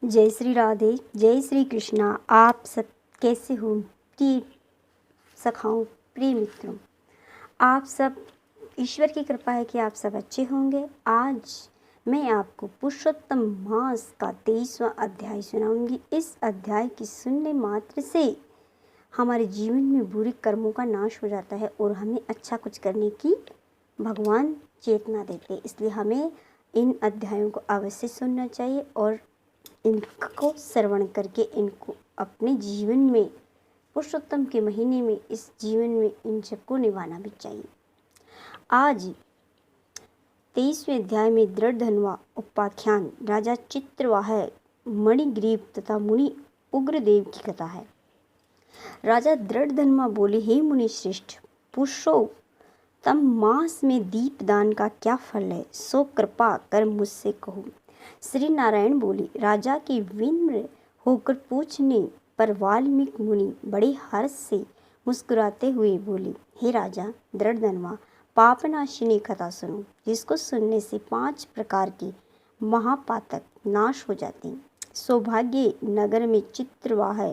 जय श्री राधे, जय श्री कृष्णा। आप सब कैसे हो प्रिय सखाओं, प्रिय मित्रों। आप सब, ईश्वर की कृपा है कि आप सब अच्छे होंगे। आज मैं आपको पुरुषोत्तम मास का 23वां अध्याय सुनाऊंगी। इस अध्याय की सुनने मात्र से हमारे जीवन में बुरे कर्मों का नाश हो जाता है और हमें अच्छा कुछ करने की भगवान चेतना देते हैं। इसलिए हमें इन अध्यायों को अवश्य सुनना चाहिए और इनको श्रवण करके इनको अपने जीवन में, पुरुषोत्तम के महीने में, इस जीवन में इन सबको निभाना भी चाहिए। आज 23वें अध्याय में दृढ़धन्वा उपाख्यान राजा चित्रवाह, मणिग्रीव तथा मुनि उग्रदेव की कथा है। राजा दृढ़धन्वा बोले, हे मुनि श्रेष्ठ, पुरुषोत्तम मास में दीपदान का क्या फल है, सो कृपा कर मुझसे कहो। श्री नारायण बोले, राजा के विनम्र होकर पूछने पर वाल्मीकि मुनि बड़े हर्ष से मुस्कुराते हुए बोले, हे राजा दृढ़धन्वा, पापनाशिनी कथा सुनो, जिसको सुनने से 5 प्रकार के महापातक नाश हो जाते हैं। सौभाग्य नगर में चित्रवाह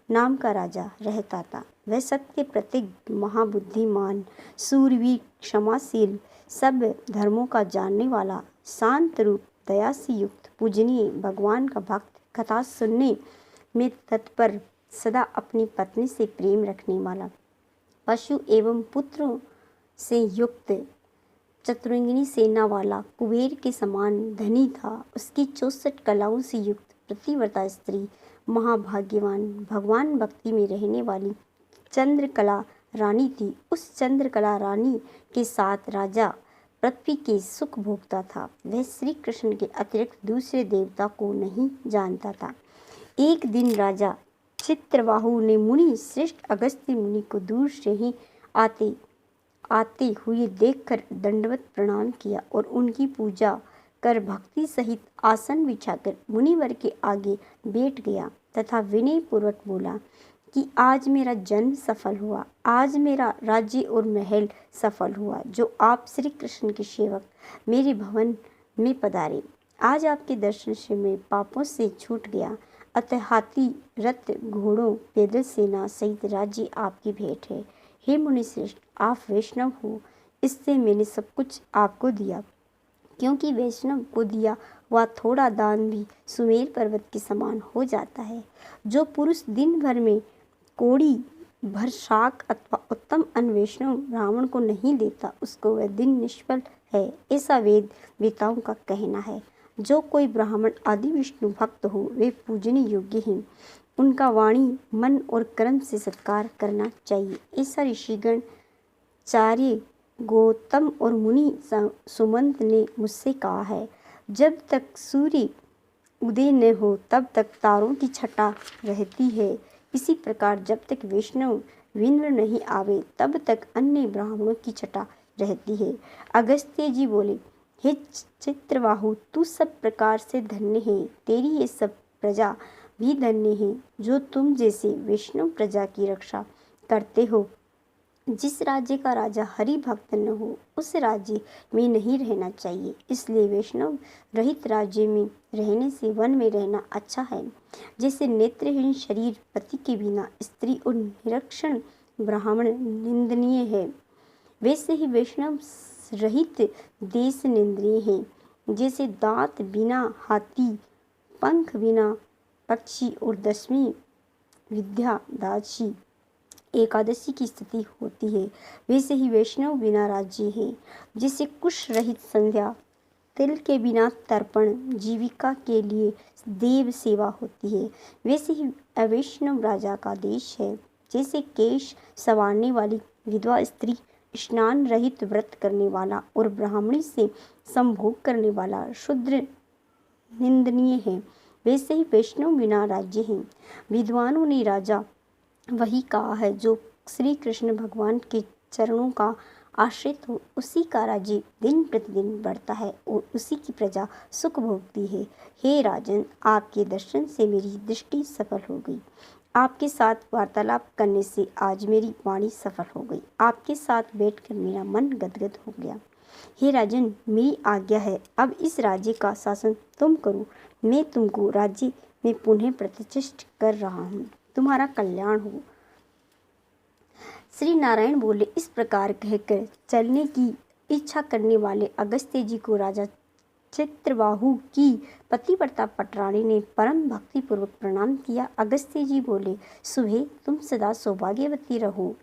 नाम का राजा रहता था। वह सत्य प्रत्येक, महाबुद्धिमान, सूरवीर, क्षमाशील, सब धर्मों का जानने वाला, शांत रूप, दया से युक्त, पूजनीय, भगवान का भक्त, कथा सुनने में तत्पर, सदा अपनी पत्नी से प्रेम रखने वाला, पशु एवं पुत्रों से युक्त, चतुरंगिनी सेना वाला, कुबेर के समान धनी था। उसकी 64 कलाओं से युक्त प्रतिव्रता स्त्री, महाभाग्यवान, भगवान भक्ति में रहने वाली चंद्रकला रानी थी। उस चंद्रकला रानी के साथ राजा पृथ्वी के सुख भोगता था। वह श्री कृष्ण के अतिरिक्त दूसरे देवता को नहीं जानता था। एक दिन राजा चित्रवाहु ने मुनि श्रेष्ठ अगस्त्य मुनि को दूर से ही आते हुए देखकर दंडवत प्रणाम किया और उनकी पूजा कर भक्ति सहित आसन बिछाकर मुनिवर के आगे बैठ गया तथा विनय पूर्वक बोला कि आज मेरा जन्म सफल हुआ, आज मेरा राज्य और महल सफल हुआ, जो आप श्री कृष्ण के सेवक मेरे भवन में पधारे। आज आपके दर्शन से मैं पापों से छूट गया। अतः हाथी, रथ, घोड़ों, पैदल सेना सहित राज्य आपकी भेंट है। हे मुनि श्रेष्ठ, आप वैष्णव हो, इससे मैंने सब कुछ आपको दिया, क्योंकि वैष्णव को दिया वह थोड़ा दान भी सुमेर पर्वत के समान हो जाता है। जो पुरुष दिन भर में कोड़ी भर शाक अथवा उत्तम अन्न वैष्णव ब्राह्मण को नहीं देता, उसको वह दिन निष्फल है, ऐसा वेद वेताओं का कहना है। जो कोई ब्राह्मण आदि विष्णु भक्त हो, वे पूजने योग्य हैं। उनका वाणी, मन और कर्म से सत्कार करना चाहिए। ऐसा ऋषिगण, चार्य, गौतम और मुनि सुमंत ने मुझसे कहा है। जब तक सूर्य उदय न हो तब तक तारों की छटा रहती है। इसी प्रकार जब तक वैष्णव विनम्र नहीं आवे तब तक अन्य ब्राह्मणों की छटा रहती है। अगस्त्य जी बोले, हे चित्रवाहु, तू सब प्रकार से धन्य है। तेरी ये सब प्रजा भी धन्य है, जो तुम जैसे वैष्णव प्रजा की रक्षा करते हो। जिस राज्य का राजा हरि भक्त न हो, उस राज्य में नहीं रहना चाहिए। इसलिए वैष्णव रहित राज्य में रहने से वन में रहना अच्छा है। जैसे नेत्रहीन शरीर, पति के बिना स्त्री और निरक्षण ब्राह्मण निंदनीय है, वैसे ही वैष्णव रहित देश निंदनीय है। जैसे दांत बिना हाथी, पंख बिना पक्षी और 10वीं विद्या दासी एकादशी की स्थिति होती है, वैसे ही वैष्णव बिना राज्य है। जैसे कुश रहित संध्या, तिल के बिना तर्पण, जीविका के लिए देव सेवा होती है, वैसे ही अवैष्णव राजा का देश है। जैसे केश संवारने वाली विधवा स्त्री, स्नान रहित व्रत करने वाला और ब्राह्मणी से संभोग करने वाला शूद्र निंदनीय है, वैसे ही वैष्णव बिना राज्य है। विद्वानों ने राजा वही कहा है जो श्री कृष्ण भगवान के चरणों का आश्रित हो, उसी का राज्य दिन प्रतिदिन बढ़ता है और उसी की प्रजा सुख भोगती है। हे राजन, आपके दर्शन से मेरी दृष्टि सफल हो गई। आपके साथ वार्तालाप करने से आज मेरी वाणी सफल हो गई। आपके साथ बैठकर मेरा मन गदगद हो गया। हे राजन, मेरी आज्ञा है, अब इस राज्य का शासन तुम करो। मैं तुमको राज्य में पुनः प्रतिष्ठित कर रहा हूँ, तुम्हारा कल्याण हो। श्री नारायण बोले। इस प्रकार कहकर चलने की इच्छा करने वाले अगस्त्य जी को राजा चित्रबाहु की पतिव्रता पटरानी ने परम भक्ति पूर्वक प्रणाम किया। अगस्त्य जी बोले, सुहे, तुम सदा सौभाग्यवती रहो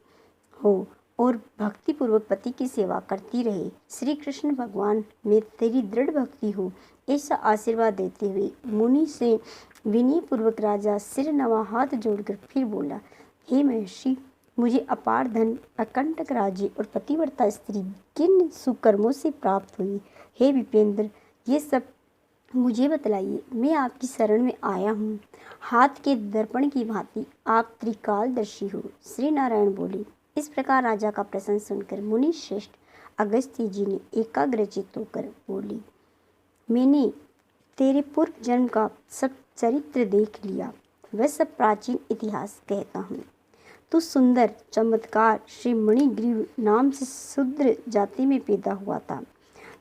हो और भक्ति पूर्वक पति की सेवा करती रहे। श्री कृष्ण भगवान में तेरी दृढ़ भक्ति हो, ऐसा आशीर्वाद देते हुए मुनि से विनय पूर्वक राजा सिर नवा हाथ जोड़कर फिर बोला, हे महर्षि, मुझे अपार धन, अकंटक राज्य और पतिव्रता स्त्री किन सुकर्मों से प्राप्त हुई? हे विपेंद्र, ये सब मुझे बतलाइए। मैं आपकी शरण में आया हूँ। हाथ के दर्पण की भांति आप त्रिकालदर्शी हो। श्री नारायण बोले। इस प्रकार राजा का प्रश्न सुनकर मुनि श्रेष्ठ अगस्त्य जी ने एकाग्रचित्त होकर बोली, मैंने तेरे पूर्व जन्म का सब चरित्र देख लिया। वह सब प्राचीन इतिहास कहता हूँ। तू सुंदर, चमत्कार, श्री मणिग्रीव नाम से शूद्र जाति में पैदा हुआ था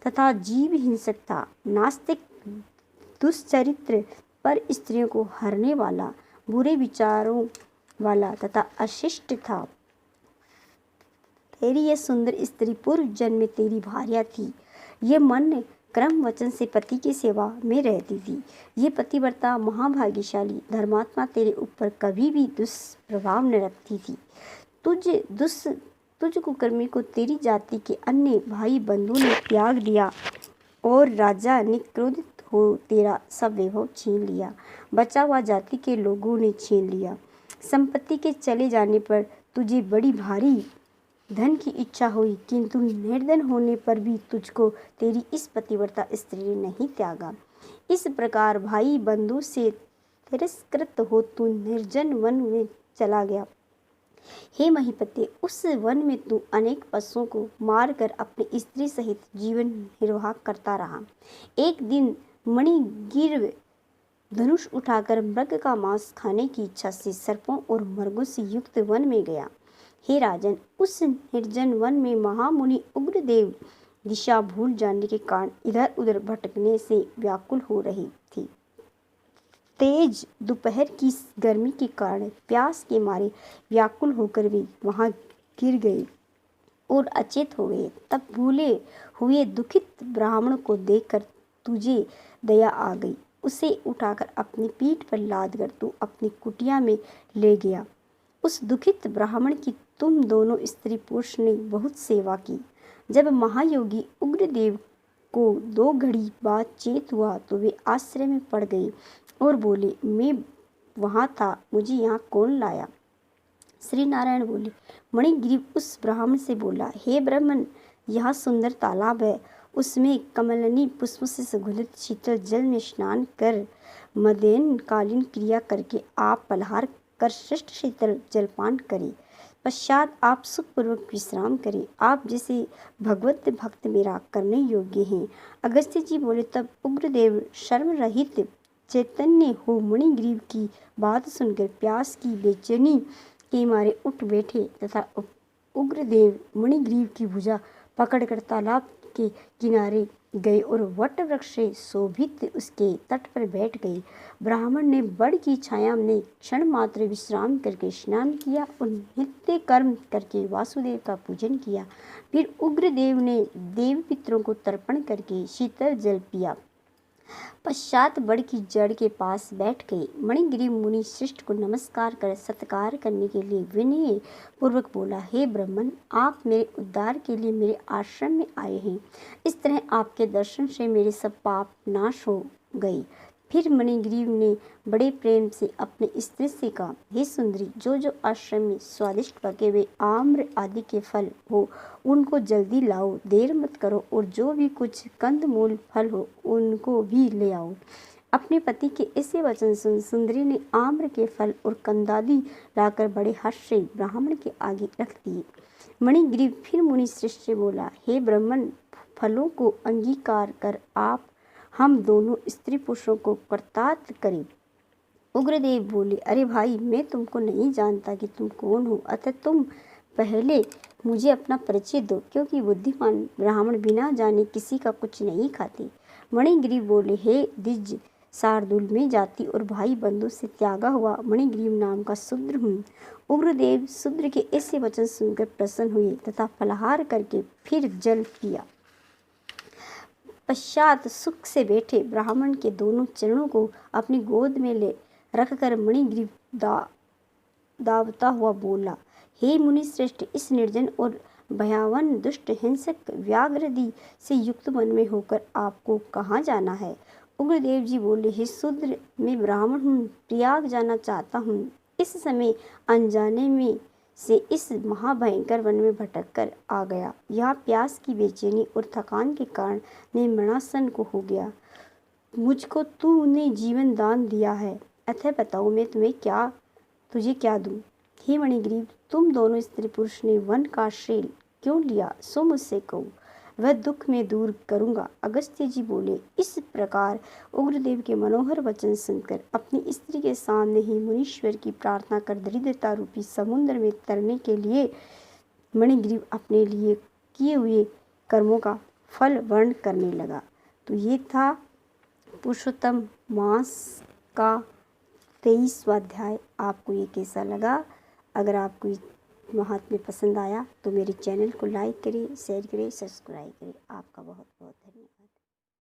तथा जीव हिंसक था, नास्तिक, दुष्चरित्र, पर स्त्रियों को हरने वाला, बुरे विचारों वाला तथा अशिष्ट था। तेरी यह सुंदर स्त्री पूर्व जन्म में तेरी भार्या थी। ये मन क्रम वचन से पति की सेवा में रहती थी। ये पतिव्रता महाभाग्यशाली धर्मात्मा तेरे ऊपर कभी भी दुष्प्रभाव न रखती थी। तुझ कुकर्मी को तेरी जाति के अन्य भाई बंधु ने त्याग दिया और राजा ने क्रोधित हो तेरा सब वैभव छीन लिया। बचा हुआ जाति के लोगों ने छीन लिया। संपत्ति के चले जाने पर तुझे बड़ी भारी धन की इच्छा हुई, किंतु निर्धन होने पर भी तुझको तेरी इस पतिव्रता स्त्री ने नहीं त्यागा। इस प्रकार भाई बंधु से तिरस्कृत हो तू निर्जन वन में चला गया। हे महीपते, उस वन में तू अनेक पशुओं को मारकर अपनी स्त्री सहित जीवन निर्वाह करता रहा। एक दिन मणिगिर्व धनुष उठाकर मृग का मांस खाने की इच्छा से सर्पों और मृगों से युक्त वन में गया। हे राजन, उस निर्जन वन में महामुनि उग्रदेव दिशा भूल जाने के कारण इधर उधर भटकने से व्याकुल हो रही थी। तेज दोपहर की गर्मी के कारण प्यास के मारे व्याकुल होकर वे वहां गिर गए और अचेत हो गए। तब भूले हुए दुखित ब्राह्मण को देखकर तुझे दया आ गई। उसे उठाकर अपनी पीठ पर लादकर तू अपनी कुटिया में ले गया। उस दुखित ब्राह्मण की तुम दोनों स्त्री पुरुष ने बहुत सेवा की। जब महायोगी उग्रदेव को 2 घड़ी बाद चेत हुआ तो वे आश्चर्य में पड़ गए और बोले, मैं वहाँ था, मुझे यहाँ कौन लाया? श्री नारायण बोले। मणिग्रीव उस ब्राह्मण से बोला, हे ब्राह्मण, यहाँ सुंदर तालाब है, उसमें कमलनी पुष्प से सुगंधित शीतल जल में स्नान कर मध्याह्न कालीन क्रिया करके आप पलहार कर श्रेष्ठ शीतल जलपान करें। पश्चात आप सुखपूर्वक विश्राम करें। आप जैसे भगवत भक्त मेरा करने योग्य हैं। अगस्त्य जी बोले। तब उग्रदेव शर्म रहित चैतन्य हो मणिग्रीव की बात सुनकर प्यास की बेचैनी के मारे उठ बैठे तथा उग्रदेव मणिग्रीव की भुजा पकड़कर तालाब के किनारे गए और वट वृक्ष से शोभित उसके तट पर बैठ गए। ब्राह्मण ने बड़ की छाया में क्षण मात्र विश्राम करके स्नान किया और नित्य कर्म करके वासुदेव का पूजन किया। फिर उग्रदेव ने देव पितरों को तर्पण करके शीतल जल पिया। पश्चात बड़ की जड़ के पास बैठ गए। मणिग्रीव मुनि श्रेष्ठ को नमस्कार कर सत्कार करने के लिए विनय पूर्वक बोला, हे ब्राह्मण, आप मेरे उद्धार के लिए मेरे आश्रम में आए हैं। इस तरह आपके दर्शन से मेरे सब पाप नाश हो गए। फिर मणिग्रीव ने बड़े प्रेम से अपनी स्त्री से कहा, हे सुंदरी, जो जो आश्रम में स्वादिष्ट पके हुए आम्र आदि के फल हो उनको जल्दी लाओ, देर मत करो, और जो भी कुछ कंदमूल फल हो उनको भी ले आओ। अपने पति के ऐसे वचन सुन सुंदरी ने आम्र के फल और कंदादि लाकर बड़े हर्ष से ब्राह्मण के आगे रख दिए। मणिग्रीव फिर मुनि श्रेष्ठ से बोला, हे ब्राह्मण, फलों को अंगीकार कर आप हम दोनों स्त्री पुरुषों को कृतार्थ करें। उग्रदेव बोले, अरे भाई, मैं तुमको नहीं जानता कि तुम कौन हो, अतः तुम पहले मुझे अपना परिचय दो, क्योंकि बुद्धिमान ब्राह्मण बिना जाने किसी का कुछ नहीं खाते। मणिग्रीव बोले, हे द्विज, शार्दूल में जाति और भाई बंधु से त्यागा हुआ मणिग्रीव नाम का शूद्र हूँ। उग्रदेव शूद्र के ऐसे वचन सुनकर प्रसन्न हुए तथा फलाहार करके फिर जल पिया। पश्चात सुख से बैठे ब्राह्मण के दोनों चरणों को अपनी गोद में ले रखकर मणिग्रीव दावता हुआ बोला, हे मुनि श्रेष्ठ, इस निर्जन और भयावन दुष्ट हिंसक व्याघ्रदि से युक्त मन में होकर आपको कहाँ जाना है? उग्रदेव जी बोले, हे शूद्र, मैं ब्राह्मण हूँ, प्रयाग जाना चाहता हूँ। इस समय अनजाने में से इस महाभयंकर वन में भटक कर आ गया। यहाँ प्यास की बेचैनी और थकान के कारण मैं मरणासन को हो गया। मुझको तूने जीवन दान दिया है, अतः बताओ मैं तुझे क्या दूं? हे मणिग्रीव, तुम दोनों स्त्री पुरुष ने वन का आश्रय क्यों लिया, सो मुझसे कहो, वह दुख मैं दूर करूंगा। अगस्त्य जी बोले, इस प्रकार उग्रदेव के मनोहर वचन सुनकर अपनी स्त्री के सामने ही मुनीश्वर की प्रार्थना कर दरिद्रता रूपी समुद्र में तरने के लिए मणिग्रीव अपने लिए किए हुए कर्मों का फल वर्ण करने लगा। तो ये था पुरुषोत्तम मास का 23वां अध्याय। आपको ये कैसा लगा? अगर आपको महात्म्य पसंद आया तो मेरे चैनल को लाइक करें, शेयर करें, सब्सक्राइब करें। आपका बहुत बहुत धन्यवाद।